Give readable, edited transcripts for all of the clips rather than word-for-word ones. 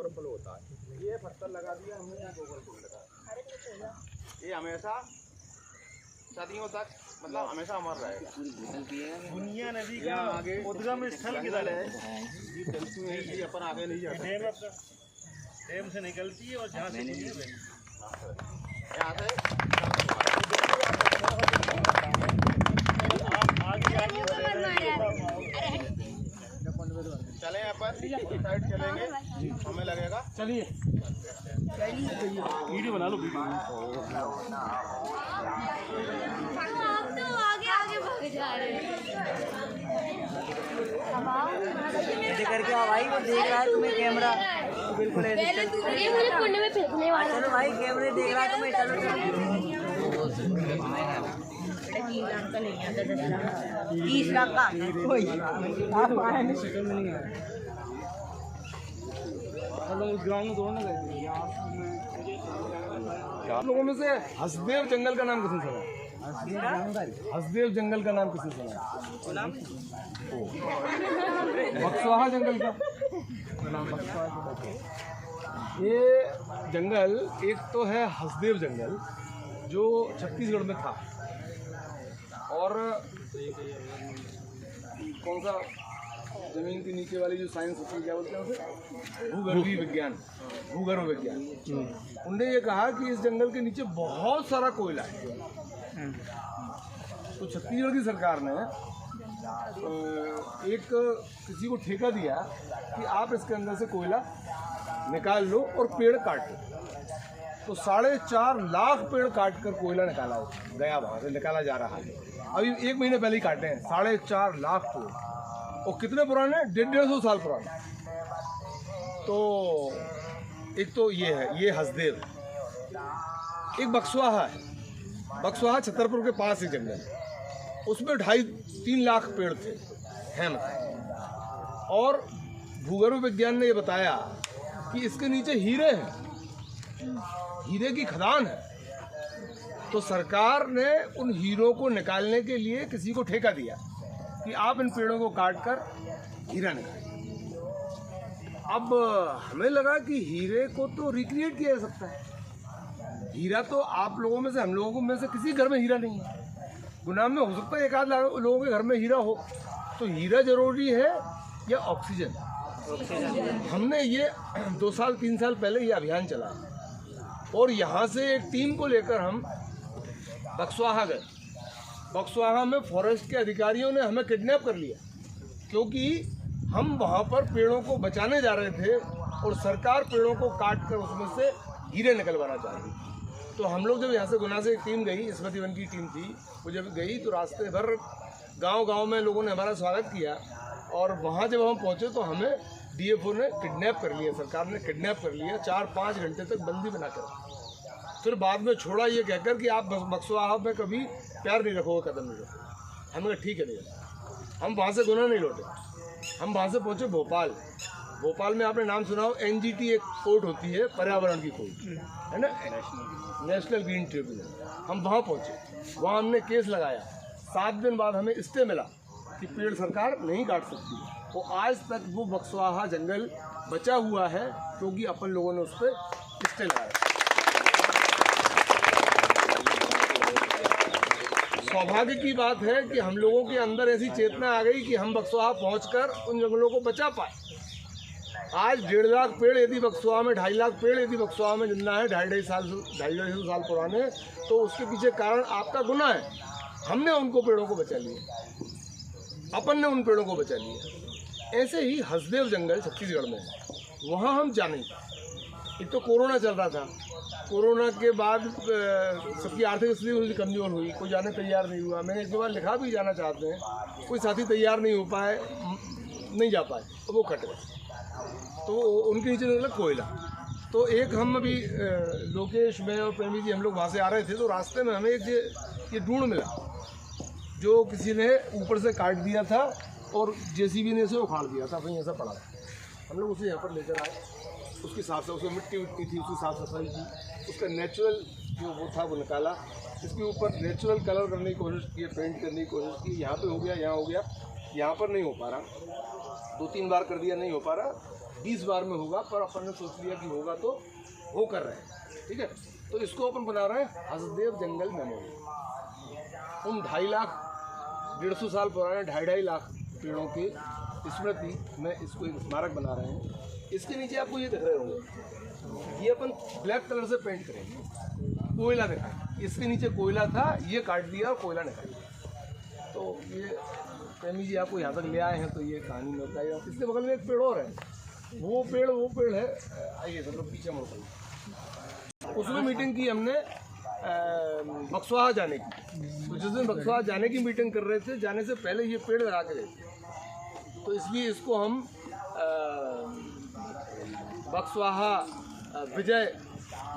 Overflow होता है। ये पत्थर लगा दिया हमने, ये ओवरफ्लो लगा, ये हमेशा सदियों तक मतलब हमेशा अमर रहेगा। बुनिया नदी का उद्गम स्थल किधर है? ये अपन आगे नहीं जा सकते, डैम से निकलती है और जहाँ से यहाँ से चले अपन साइड चलेंगे, हमें लगेगा। चलिए वीडियो बना लो। आप तो आगे आगे भाग जा रहे हैं। ऐसे करके आओ भाई, वो देख रहा है तुम्हें कैमरा, बिल्कुल पहले तू ये मुझे कुंड में फेंकने वाला। चलो भाई, कैमरे देख रहा है तुम्हें, चलो 30 लाख का कोई आप आए नहीं। ग्राउंड में दौड़ने गए आप लोगों में से हसदेव जंगल का नाम किसने सुना? हसदेव जंगल का नाम किसने सुना? बक्सवाहा जंगल का नाम। ये जंगल एक तो है हसदेव जंगल जो छत्तीसगढ़ में था, और कौन सा जमीन के नीचे वाली जो साइंस होती है, क्या बोलते हैं उसे, भूगर्भीय विज्ञान, भूगर्भ विज्ञान। उन्होंने ये कहा कि इस जंगल के नीचे बहुत सारा कोयला है। तो छत्तीसगढ़ की सरकार ने एक किसी को ठेका दिया कि आप इसके अंदर से कोयला निकाल लो और पेड़ काट लो। तो 4.5 लाख पेड़ काट कर कोयला निकाला गया, वहाँ से निकाला जा रहा है। अभी 1 महीने पहले ही काटे हैं 4.5 लाख पेड़, और कितने पुराने? 150 साल पुराने। तो एक तो ये है, ये हसदेव। एक बक्सवाहा है, बक्सवाहा छतरपुर के पास ही जंगल है, उसमें 2.5-3 लाख पेड़ थे हैं मतलब। और भूगर्भ विज्ञान ने ये बताया कि इसके नीचे हीरे हैं, हीरे की खदान है। तो सरकार ने उन हीरों को निकालने के लिए किसी को ठेका दिया कि आप इन पेड़ों को काट कर हीरा निकालिए। अब हमें लगा कि हीरे को तो रिक्रिएट किया जा सकता है। हीरा तो आप लोगों में से, हम लोगों में से किसी घर में हीरा नहीं है। गुनाह में हो सकता है 1 आध लोगों के घर में हीरा हो। तो हीरा जरूरी है या ऑक्सीजन? हमने ये 2 साल 3 साल पहले ये अभियान चलाया, और यहाँ से एक टीम को लेकर हम बक्सवाहा गए। बक्सवाहा में फॉरेस्ट के अधिकारियों ने हमें किडनैप कर लिया, क्योंकि हम वहाँ पर पेड़ों को बचाने जा रहे थे और सरकार पेड़ों को काट कर उसमें से हीरे निकलवाना चाह रही। तो हम लोग जब यहाँ से गुना से एक टीम गई, स्मृति वन की टीम थी, वो जब गई तो रास्ते भर गांव-गांव में लोगों ने हमारा स्वागत किया, और वहाँ जब हम पहुँचे तो हमें डीएफओ ने किडनैप कर लिया, सरकार ने किडनैप कर लिया। 4-5 घंटे तक बंदी बनाकर फिर बाद में छोड़ा, ये कहकर कि आप बक्सवाहा में कभी पैर नहीं रखोगे, कदम नहीं रखोगे। हमने कहा ठीक है, नहीं। हम वहाँ से गुना नहीं लौटे, हम वहाँ से पहुँचे भोपाल। भोपाल में आपने नाम सुना हो, NGT एक कोर्ट होती है, पर्यावरण की कोर्ट है ना, नेशनल ग्रीन ट्रिब्यूनल। हम वहाँ पहुँचे, वहाँ हमने केस लगाया। 7 दिन बाद हमें स्टे मिला कि पेड़ सरकार नहीं काट सकती। तो आज तक वो बक्सवाहा जंगल बचा हुआ है, क्योंकि अपन लोगों ने उस पर स्टे लगाया। सौभाग्य की बात है कि हम लोगों के अंदर ऐसी चेतना आ गई कि हम बक्सवाहा पहुंचकर उन जंगलों को बचा पाए। आज 1.5 लाख पेड़ यदि बक्सवाहा में, 2.5 लाख पेड़ यदि बक्सवाहा में जिंदा है, 2.5 साल पुराने, तो उसके पीछे कारण आपका गुना है। हमने उनको पेड़ों को बचा लिया, अपन ने उन पेड़ों को बचा लिया। ऐसे ही हसदेव जंगल छत्तीसगढ़ में है, वहाँ हम जा नहीं पाए। एक तो कोरोना चल रहा था, कोरोना के बाद सबकी आर्थिक स्थिति थोड़ी कमज़ोर हुई, कोई जाने तैयार नहीं हुआ। मैंने 1-2 बार लिखा भी जाना चाहते हैं, कोई साथी तैयार नहीं हो पाए, नहीं जा पाए, तो वो कट गए। तो उनके नीचे निकला कोयला। तो एक हम अभी लोकेश, मैं और प्रेमी जी, हम लोग वहाँ से आ रहे थे, तो रास्ते में हमें एक ये ढूंढ मिला जो किसी ने ऊपर से काट दिया था और JCB ने इसे उखाड़ दिया था, वहीं ऐसा पड़ा था। हम लोग उसे यहाँ पर लेकर आए, उसकी साफ सफाई, उसमें मिट्टी थी, उसकी साफ सफाई की, उसका नेचुरल जो वो था वो निकाला। इसके ऊपर नेचुरल कलर करने की कोशिश की, पेंट करने की कोशिश की। यहाँ पे हो गया, यहाँ हो गया, यहाँ पर नहीं हो पा रहा। 2-3 बार कर दिया, नहीं हो पा रहा। 20 बार में होगा, पर अपन ने सोच लिया कि होगा तो वो कर रहे हैं, ठीक है। तो इसको अपन बना रहे हैं हसदेव जंगल मेमोरियल। उन 2.5 लाख 150 साल पुराने 2.5 लाख पेड़ों की स्मृति में इसको एक स्मारक बना रहे हैं। इसके नीचे आपको ये दिख रहे होंगे, ये अपन ब्लैक कलर से पेंट करेंगे, कोयला दिखाएंगे। इसके नीचे कोयला था, ये काट दिया और कोयला निकाल दिया। तो ये प्रेमी जी आपको यहाँ तक ले आए हैं, तो ये कहानी में बताइए। इसके बगल में एक पेड़ और है, वो पेड़ है, आइए सब लोग पीछे मुड़कर। उसमें मीटिंग की हमने बक्सवाहा जाने की। तो जिस दिन बक्सवाहा जाने की मीटिंग कर रहे थे, जाने से पहले ये पेड़ लगा के गए थे। तो इसलिए इसको हम बक्सवाहा विजय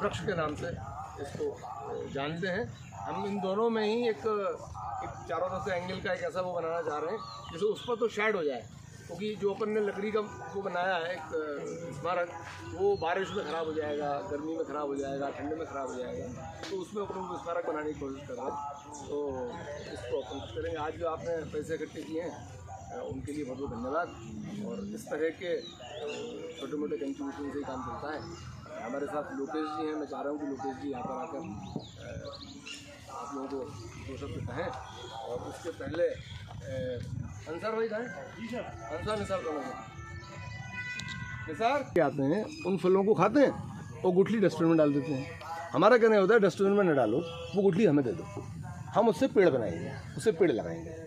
वृक्ष के नाम से इसको जानते हैं। हम इन दोनों में ही एक चारों तरफ से एंगल का एक ऐसा वो बनाना चाह रहे हैं जिससे उस पर तो शेड हो जाए, क्योंकि जो अपन ने लकड़ी का वो बनाया है एक स्मारक, वो बारिश में ख़राब हो जाएगा, गर्मी में ख़राब हो जाएगा, ठंडे में ख़राब हो जाएगा। तो उसमें अपन वो स्मारक बनाने की कोशिश कर रहे हैं। तो इसको अपन करेंगे। आज जो आपने पैसे इकट्ठे किए हैं उनके लिए बहुत बहुत धन्यवाद। और इस तरह के छोटे मोटे कंट्रीब्यूशन से ही काम चलता है। हमारे साथ लोकेश जी हैं, मैं चाह रहा हूँ कि लोकेश जी यहाँ पर आकर आप लोगों को 2 शब्द कहें। और उसके पहले अंसार भाई कहें। जी सर। अंसार निसार कौन है? निसार क्या आते हैं, उन फलों को खाते हैं और गुठली डस्टबिन में डाल देते हैं। हमारा कहना होता है डस्टबिन में न डालो, वो गुठली हमें दे दो, हम उससे पेड़ बनाएंगे, उससे पेड़ लगाएंगे।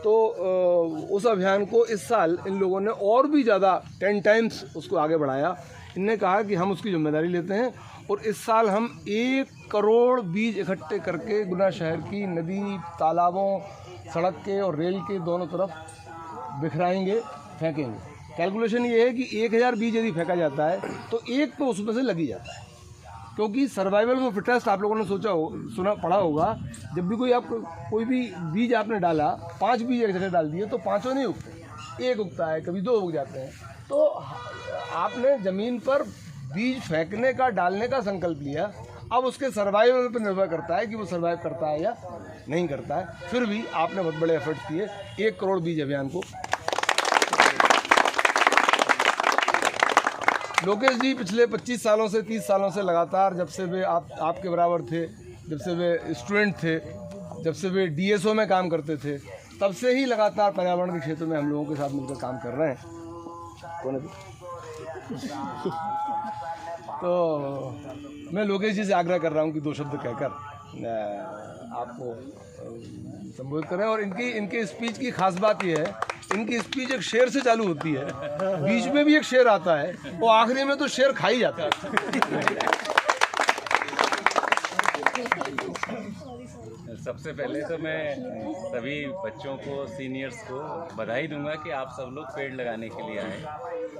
तो उस अभियान को इस साल इन लोगों ने और भी ज़्यादा 10 टाइम्स उसको आगे बढ़ाया। इनने कहा कि हम उसकी जिम्मेदारी लेते हैं और इस साल हम 1 करोड़ बीज इकट्ठे करके गुना शहर की नदी, तालाबों, सड़क के और रेल के दोनों तरफ बिखराएंगे, फेंकेंगे। कैलकुलेशन ये है कि 1000 बीज यदि फेंका जाता है तो एक तो उसमें से लगी जाता है, क्योंकि सर्वाइवल ऑफ फिटेस्ट आप लोगों ने पढ़ा होगा। जब भी कोई भी बीज आपने डाला, 5 बीज एक जगह डाल दिए तो 5 नहीं उगते, 1 उगता है, कभी 2 उग जाते हैं। तो आपने ज़मीन पर बीज फेंकने का, डालने का संकल्प लिया। अब उसके सर्वाइवल पर निर्भर करता है कि वो सर्वाइव करता है या नहीं करता है। फिर भी आपने बहुत बड़े एफर्ट किए 1 करोड़ बीज अभियान को। लोकेश जी पिछले 25 सालों से 30 सालों से लगातार, जब से वे आपके बराबर थे, जब से वे स्टूडेंट थे, जब से वे DSO में काम करते थे, तब से ही लगातार पर्यावरण के क्षेत्र में हम लोगों के साथ मिलकर काम कर रहे हैं। कौन है? तो मैं लोकेश जी से आग्रह कर रहा हूँ कि 2 शब्द कहकर आपको संबोधित करें। और इनकी स्पीच की खास बात यह है, इनकी स्पीच एक शेर से चालू होती है, बीच में भी एक शेर आता है, वो आखिरी में तो शेर खा ही जाता है। सबसे पहले तो मैं सभी बच्चों को, सीनियर्स को बधाई दूंगा कि आप सब लोग पेड़ लगाने के लिए आए,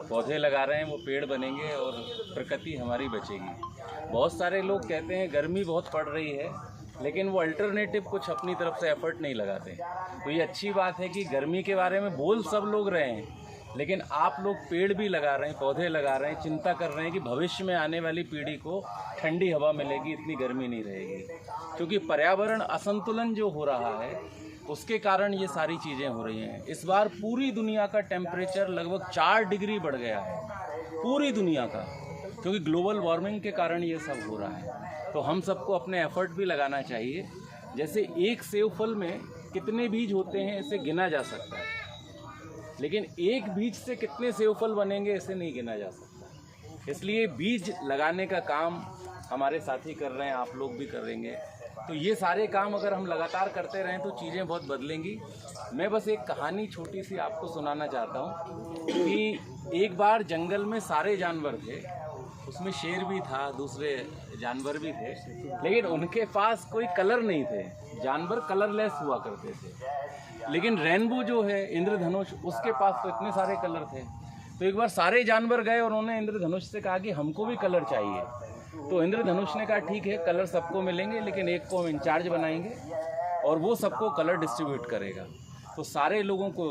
पौधे लगा रहे हैं, वो पेड़ बनेंगे और प्रकृति हमारी बचेगी। बहुत सारे लोग कहते हैं गर्मी बहुत पड़ रही है, लेकिन वो अल्टरनेटिव कुछ अपनी तरफ से एफर्ट नहीं लगाते। तो ये अच्छी बात है कि गर्मी के बारे में बोल सब लोग रहे हैं, लेकिन आप लोग पेड़ भी लगा रहे हैं, पौधे लगा रहे हैं, चिंता कर रहे हैं कि भविष्य में आने वाली पीढ़ी को ठंडी हवा मिलेगी, इतनी गर्मी नहीं रहेगी। क्योंकि पर्यावरण असंतुलन जो हो रहा है उसके कारण ये सारी चीज़ें हो रही हैं। इस बार पूरी दुनिया का टेम्परेचर लगभग 4 डिग्री बढ़ गया है, पूरी दुनिया का, क्योंकि ग्लोबल वार्मिंग के कारण ये सब हो रहा है। तो हम सबको अपने एफर्ट भी लगाना चाहिए। जैसे एक सेब फल में कितने बीज होते हैं इसे गिना जा सकता है, लेकिन एक बीज से कितने सेब फल बनेंगे इसे नहीं गिना जा सकता। इसलिए बीज लगाने का काम हमारे साथी कर रहे हैं, आप लोग भी करेंगे। तो ये सारे काम अगर हम लगातार करते रहें तो चीज़ें बहुत बदलेंगी। मैं बस एक कहानी छोटी सी आपको सुनाना चाहता हूँ कि एक बार जंगल में सारे जानवर थे, उसमें शेर भी था, दूसरे जानवर भी थे, लेकिन उनके पास कोई कलर नहीं थे। जानवर कलरलेस हुआ करते थे, लेकिन रेनबो जो है इंद्रधनुष, उसके पास तो इतने सारे कलर थे। तो एक बार सारे जानवर गए और उन्होंने इंद्रधनुष से कहा कि हमको भी कलर चाहिए। तो इंद्रधनुष ने कहा ठीक है, कलर सबको मिलेंगे, लेकिन एक को हम इंचार्ज बनाएंगे और वो सबको कलर डिस्ट्रीब्यूट करेगा। तो सारे लोगों को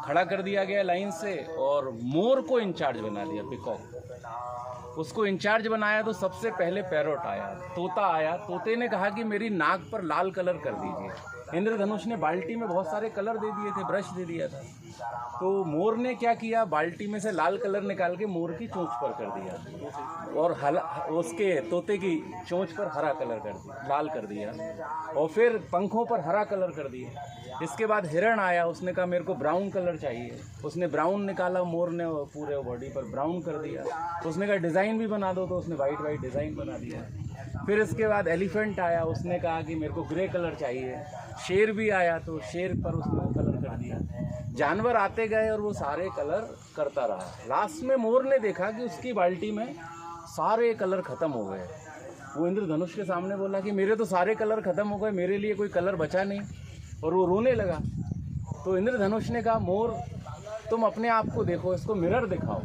खड़ा कर दिया गया लाइन से और मोर को इंचार्ज बना दिया, पिकॉक। उसको इंचार्ज बनाया तो सबसे पहले पैरोट आया, तोता आया। तोते ने कहा कि मेरी नाक पर लाल कलर कर दीजिए। इंद्रधनुष ने बाल्टी में बहुत सारे कलर दे दिए थे, ब्रश दे दिया था। तो मोर ने क्या किया, बाल्टी में से लाल कलर निकाल के मोर की चोंच पर कर दिया और उसके तोते की चोंच पर हरा कलर कर दिया, लाल कर दिया, और फिर पंखों पर हरा कलर कर दिया। इसके बाद हिरण आया, उसने कहा मेरे को ब्राउन कलर चाहिए, उसने ब्राउन निकाला, मोर ने पूरे बॉडी पर ब्राउन कर दिया। उसने कहा डिज़ाइन भी बना दो, तो उसने वाइट डिज़ाइन बना दिया। फिर इसके बाद एलिफेंट आया, उसने कहा कि मेरे को ग्रे कलर चाहिए। शेर भी आया तो शेर पर उसने कलर कर दिया। जानवर आते गए और वो सारे कलर करता रहा। लास्ट में मोर ने देखा कि उसकी बाल्टी में सारे कलर ख़त्म हो गए। वो इंद्रधनुष के सामने बोला कि मेरे तो सारे कलर ख़त्म हो गए, मेरे लिए कोई कलर बचा नहीं, और वो रोने लगा। तो इंद्रधनुष ने कहा मोर तुम अपने आप को देखो, इसको मिरर दिखाओ।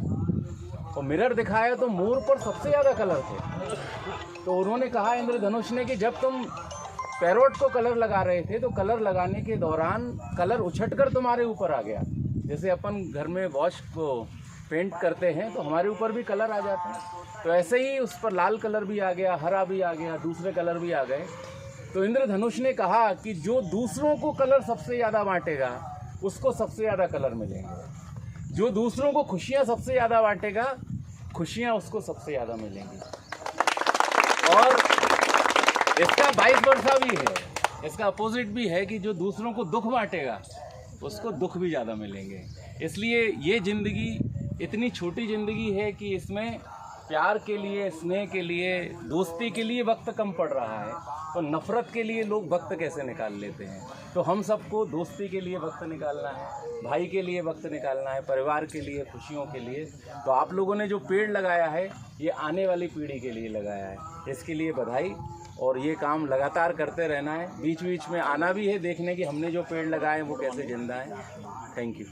और मिरर दिखाया तो मोर पर सबसे ज़्यादा कलर थे। तो उन्होंने कहा इंद्रधनुष ने कि जब तुम पैरोट को कलर लगा रहे थे तो कलर लगाने के दौरान कलर उछटकर तुम्हारे ऊपर आ गया। जैसे अपन घर में वॉश को पेंट करते हैं तो हमारे ऊपर भी कलर आ जाते हैं, तो ऐसे ही उस पर लाल कलर भी आ गया, हरा भी आ गया, दूसरे कलर भी आ गए। तो इंद्रधनुष ने कहा कि जो दूसरों को कलर सबसे ज़्यादा बांटेगा उसको सबसे ज़्यादा कलर मिलेंगे, जो दूसरों को खुशियाँ सबसे ज़्यादा बांटेगा खुशियाँ उसको सबसे ज़्यादा मिलेंगी। और इसका वाइस वर्सा भी है, इसका अपोजिट भी है कि जो दूसरों को दुख बांटेगा उसको दुख भी ज़्यादा मिलेंगे। इसलिए ये ज़िंदगी इतनी छोटी ज़िंदगी है कि इसमें प्यार के लिए, स्नेह के लिए, दोस्ती के लिए वक्त कम पड़ रहा है, तो नफ़रत के लिए लोग वक्त कैसे निकाल लेते हैं। तो हम सबको दोस्ती के लिए वक्त निकालना है, भाई के लिए वक्त निकालना है, परिवार के लिए, खुशियों के लिए। तो आप लोगों ने जो पेड़ लगाया है ये आने वाली पीढ़ी के लिए लगाया है, इसके लिए बधाई। और ये काम लगातार करते रहना है, बीच बीच में आना भी है देखने कि हमने जो पेड़ लगाए हैं वो कैसे जिंदा हैं। Thank you.